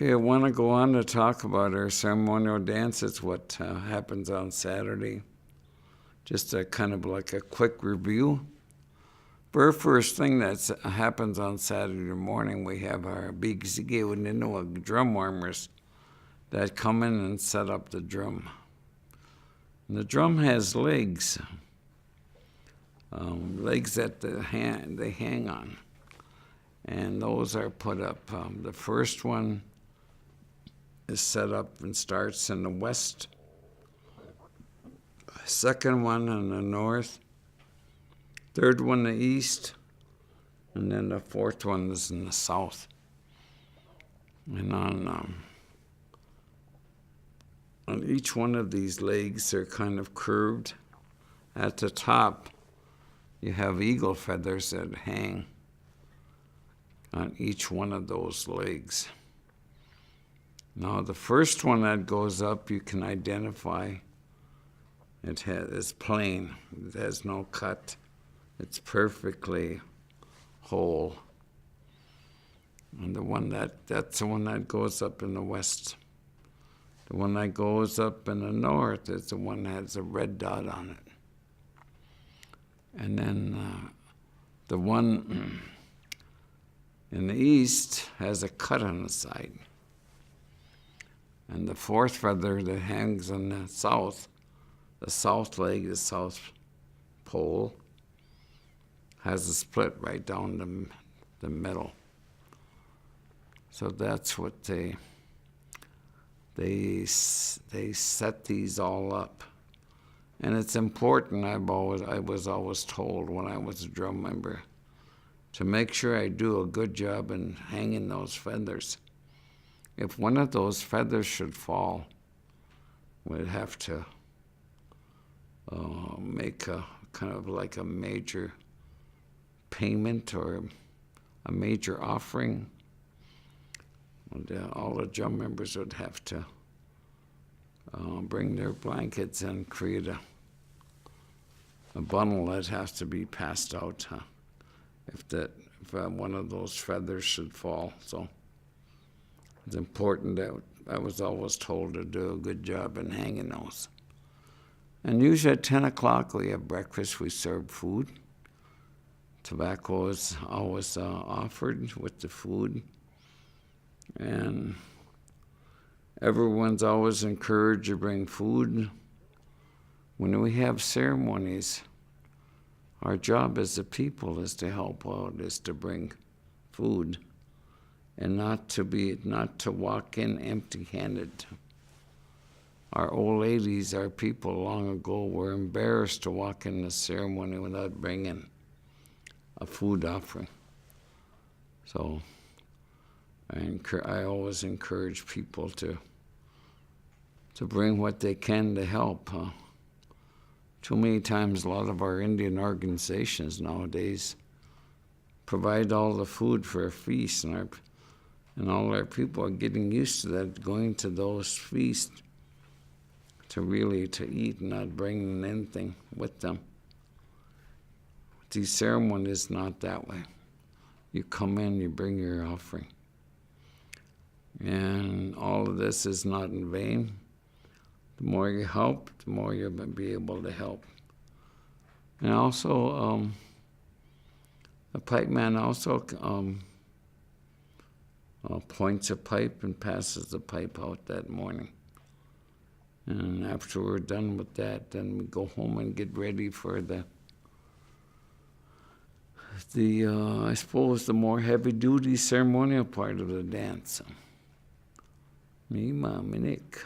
Okay, I want to go on to talk about our ceremonial dance. It's what happens on Saturday. Just a kind of like a quick review. Very first thing that happens on Saturday morning, we have our big gewe'igan drum warmers that come in and set up the drum. And the drum has legs, legs that they hang on, and those are put up. The first one is set up and starts in the west. Second one in the north. Third one in the east. And then the fourth one is in the south. And on each one of these legs, they're kind of curved. At the top, you have eagle feathers that hang on each one of those legs. Now, the first one that goes up, you can identify. It's plain. It has no cut. It's perfectly whole. And that's the one that goes up in the west. The one that goes up in the north is the one that has a red dot on it. And then the one in the east has a cut on the side. And the fourth feather that hangs on the south leg, the south pole, has a split right down the middle. So that's what they set these all up. And it's important, I was always told when I was a drum member, to make sure I do a good job in hanging those feathers. If one of those feathers should fall, we'd have to make a kind of like a major payment or a major offering. And, all the drum members would have to bring their blankets and create a bundle that has to be passed out if one of those feathers should fall. So it's important that I was always told to do a good job in hanging those. And usually at 10 o'clock we have breakfast, we serve food. Tobacco is always offered with the food. And everyone's always encouraged to bring food. When we have ceremonies, our job as a people is to help out, is to bring food, and not to walk in empty-handed. Our old ladies, our people long ago, were embarrassed to walk in the ceremony without bringing a food offering. So I always encourage people to bring what they can to help. Too many times, a lot of our Indian organizations nowadays provide all the food for a feast, and all our people are getting used to that, going to those feasts to eat and not bringing anything with them. These ceremonies not that way. You come in, you bring your offering. And all of this is not in vain. The more you help, the more you'll be able to help. And also, the pipe man also points a pipe and passes the pipe out that morning. And after we're done with that, then we go home and get ready for I suppose the more heavy-duty ceremonial part of the dance. Mima Minik.